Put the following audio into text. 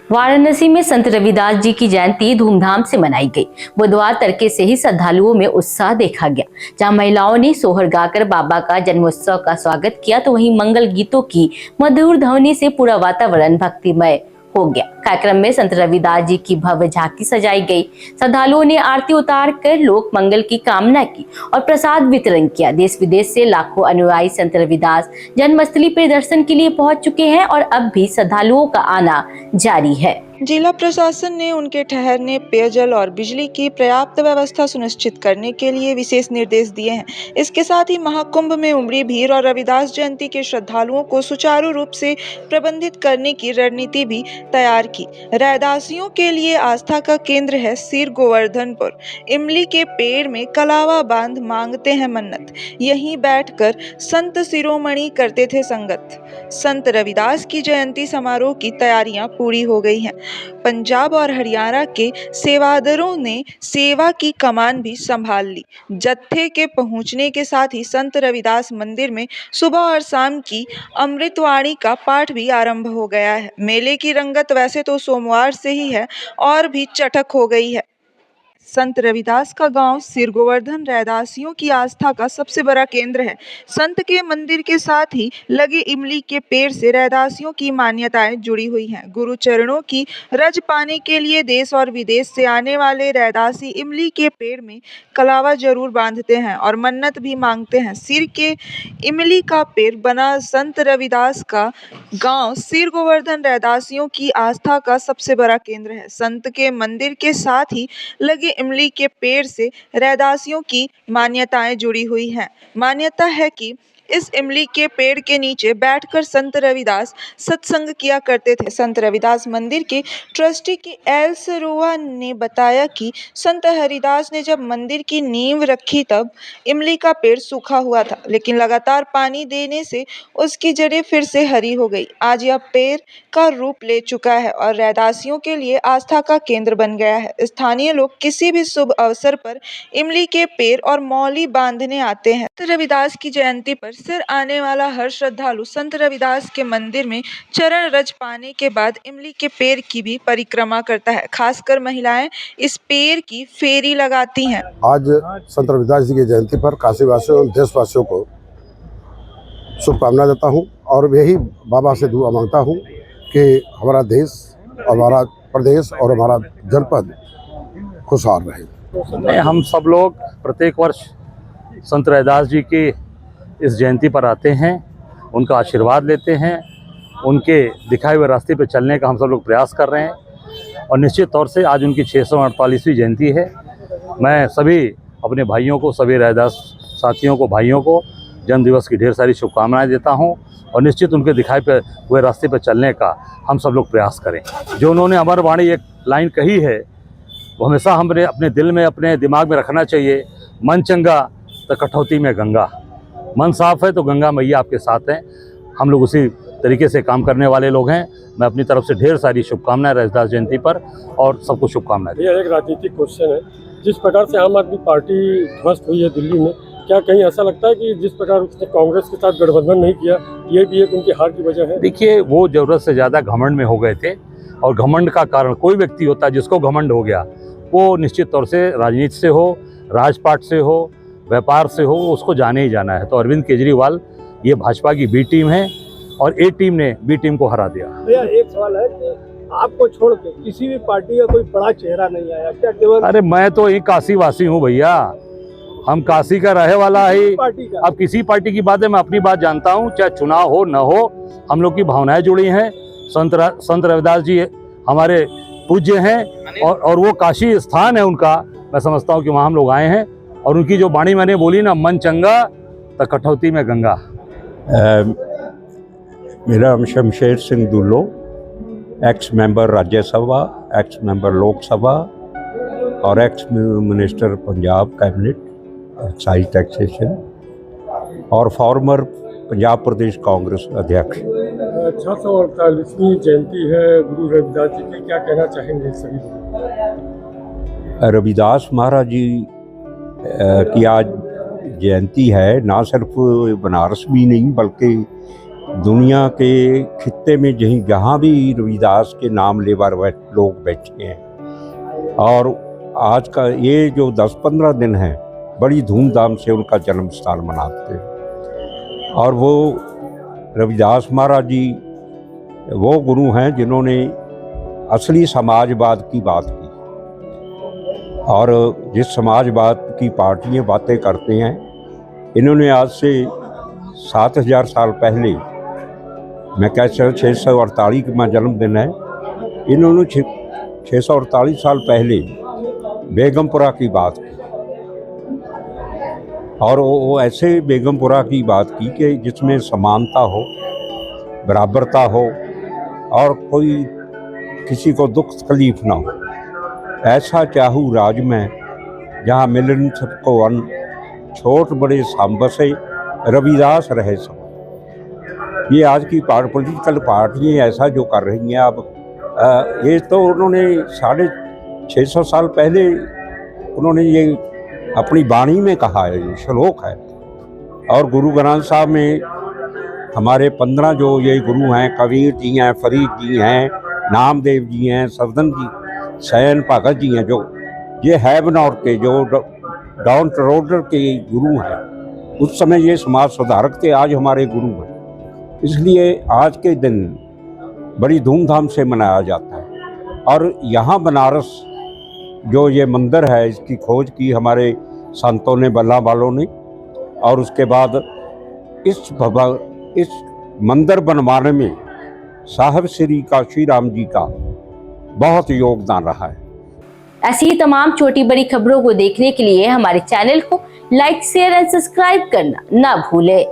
वाराणसी में संत रविदास जी की जयंती धूमधाम से मनाई गई। बुधवार तड़के से ही श्रद्धालुओं में उत्साह देखा गया। जहां महिलाओं ने सोहर गाकर बाबा का जन्मोत्सव का स्वागत किया, तो वहीं मंगल गीतों की मधुर ध्वनि से पूरा वातावरण भक्तिमय हो गया। कार्यक्रम में संत रविदास जी की भव्य झांकी सजाई गई। श्रद्धालुओं ने आरती उतार कर लोक मंगल की कामना की और प्रसाद वितरण किया। देश विदेश से लाखों अनुयायी संत रविदास जन्मस्थली पर दर्शन के लिए पहुंच चुके हैं और अब भी श्रद्धालुओं का आना जारी है। जिला प्रशासन ने उनके ठहरने, पेयजल और बिजली की पर्याप्त व्यवस्था सुनिश्चित करने के लिए विशेष निर्देश दिए हैं। इसके साथ ही महाकुंभ में उमड़ी भीड़ और रविदास जयंती के श्रद्धालुओं को सुचारू रूप से प्रबंधित करने की रणनीति भी तैयार की। रैदासियों के लिए आस्था का केंद्र है सिर गोवर्धनपुर। इमली के पेड़ में कलावा बांध मांगते हैं मन्नत। यहीं बैठकर संत शिरोमणि करते थे संगत। संत रविदास की जयंती समारोह की तैयारियां पूरी हो गई हैं। पंजाब और हरियाणा के सेवादारों ने सेवा की कमान भी संभाल ली। जत्थे के पहुंचने के साथ ही संत रविदास मंदिर में सुबह और शाम की अमृतवाणी का पाठ भी आरंभ हो गया है। मेले की रंगत वैसे तो सोमवार से ही है और भी चटक हो गई है। संत रविदास का गांव सिर गोवर्धन रैदासियों की आस्था का सबसे बड़ा केंद्र है। संत के मंदिर के साथ ही लगे इमली के पेड़ से रैदासियों की मान्यताएं जुड़ी हुई हैं। गुरु चरणों की रज पाने के लिए देश और विदेश से आने वाले रैदासी इमली के पेड़ में कलावा जरूर बांधते हैं और मन्नत भी मांगते हैं। सिर के इमली का पेड़ बना संत रविदास का गांव सिर गोवर्धन रैदासियों की आस्था का सबसे बड़ा केंद्र है। संत के मंदिर के साथ ही लगे इमली के पेड़ से रैदासियों की मान्यताएं जुड़ी हुई हैं। मान्यता है कि इस इमली के पेड़ के नीचे बैठकर संत रविदास सत्संग किया करते थे। संत रविदास मंदिर के ट्रस्टी की एल सरोवा ने बताया कि संत हरिदास ने जब मंदिर की नींव रखी तब इमली का पेड़ सूखा हुआ था, लेकिन लगातार पानी देने से उसकी जड़ें फिर से हरी हो गई। आज यह पेड़ का रूप ले चुका है और रैदासियों के लिए आस्था का केंद्र बन गया है। स्थानीय लोग किसी भी शुभ अवसर पर इमली के पेड़ और मौली बांधने आते हैं। संत रविदास की जयंती पर सिर आने वाला हर श्रद्धालु संत रविदास के मंदिर में चरण रज पाने के बाद इमली के पेड़ की भी परिक्रमा करता है। खासकर महिलाएं इस पेड़ की फेरी लगाती हैं। आज संत रविदास जी की जयंती पर काशीवासियों और देशवासियों को शुभकामना देता हूं और यही बाबा से दुआ मांगता हूं कि हमारा देश, हमारा प्रदेश और हमारा जनपद खुशहाल रहे। हम सब लोग प्रत्येक वर्ष संत रविदास जी की इस जयंती पर आते हैं, उनका आशीर्वाद लेते हैं, उनके दिखाए हुए रास्ते पर चलने का हम सब लोग प्रयास कर रहे हैं और निश्चित तौर से आज उनकी 648वीं जयंती है। मैं सभी अपने भाइयों को, सभी रविदास साथियों को, भाइयों को जन्मदिवस की ढेर सारी शुभकामनाएं देता हूं और निश्चित उनके दिखाए हुए रास्ते पर चलने का हम सब लोग प्रयास करें। जो उन्होंने अमर वाणी एक लाइन कही है, वो हमेशा हमने अपने दिल में, अपने दिमाग में रखना चाहिए। मन चंगा तो कठौती में गंगा। मन साफ है तो गंगा मैया आपके साथ हैं। हम लोग उसी तरीके से काम करने वाले लोग हैं। मैं अपनी तरफ से ढेर सारी शुभकामनाएं रविदास जयंती पर और सबको शुभकामनाएं। यह एक राजनीतिक क्वेश्चन है। जिस प्रकार से आम आदमी पार्टी ध्वस्त हुई है दिल्ली में, क्या कहीं ऐसा लगता है कि जिस प्रकार उसने कांग्रेस के साथ गठबंधन नहीं किया, ये भी एक उनकी हार की वजह है? देखिए, वो ज़रूरत से ज़्यादा घमंड में हो गए थे और घमंड का कारण कोई व्यक्ति होता है जिसको घमंड हो गया, वो निश्चित तौर से राजनीति से हो, राजपाट से हो, व्यापार से हो, उसको जाने ही जाना है। तो अरविंद केजरीवाल ये भाजपा की बी टीम है और ए टीम ने बी टीम को हरा दिया। भैया एक सवाल है कि आपको छोड़ के किसी भी पार्टी का कोई बड़ा चेहरा नहीं आया क्या? केवल अरे मैं तो एक काशी वासी हूँ भैया, हम काशी का रहे वाला है। अब किसी पार्टी की बात है, मैं अपनी बात जानता हूँ, चाहे चुनाव हो न हो, हम लोग की भावनाएं जुड़ी हैं। संत रविदास जी हमारे पूज्य हैं और वो काशी स्थान है उनका। मैं समझता हूँ कि वहाँ हम लोग आए हैं और उनकी जो वाणी मैंने बोली ना, मन चंगा तो कठौती में गंगा। मेरा नाम Shamsher Singh Dullo, ex member Rajya Sabha, ex member Lok Sabha और ex minister Punjab cabinet excise taxation और फॉर्मर पंजाब प्रदेश कांग्रेस अध्यक्ष। 648वीं जयंती है गुरु रविदास जी की, क्या कहना चाहेंगे सभी लोग? रविदास महाराज जी की आज जयंती है। ना सिर्फ बनारस में नहीं बल्कि दुनिया के खित्ते में जहाँ भी रविदास के नाम लेवर लोग बैठे हैं। और आज का ये जो 10-15 दिन है बड़ी धूमधाम से उनका जन्म स्थान मनाते हैं। और वो रविदास महाराज जी वो गुरु हैं जिन्होंने असली समाजवाद की बात की। और जिस समाजवाद की पार्टियां बातें करते हैं, इन्होंने आज से 7000 साल पहले, मैं कह 648 का जन्मदिन है, इन्होंने 648 साल पहले बेगमपुरा की बात की। और वो ऐसे बेगमपुरा की बात की कि जिसमें समानता हो, बराबरता हो और कोई किसी को दुख तकलीफ ना हो। ऐसा चाहूँ राज में जहाँ मिलन सबको अन्न, छोट बड़े सांबसे रविदास रहे सब। ये आज की पॉलिटिकल पार्टियाँ ऐसा जो कर रही हैं अब, ये तो उन्होंने 650 साल पहले उन्होंने ये अपनी वाणी में कहा है, ये श्लोक है। और गुरु ग्रंथ साहब में हमारे 15 जो ये गुरु हैं, कबीर जी हैं, फरीद जी हैं, नामदेव जी हैं, सदन जी, सैन भगत जी हैं, जो ये हैवनौर के जो डाउन टरोडर के गुरु हैं। उस समय ये समाज सुधारक थे, आज हमारे गुरु हैं। इसलिए आज के दिन बड़ी धूमधाम से मनाया जाता है। और यहाँ बनारस जो ये मंदिर है, इसकी खोज की हमारे संतों ने, बल्ला वालों ने। और उसके बाद इस मंदिर बनवाने में साहब श्री काशी राम जी का बहुत योगदान रहा है। ऐसी ही तमाम छोटी बड़ी खबरों को देखने के लिए हमारे चैनल को लाइक, शेयर एंड सब्सक्राइब करना ना भूलें।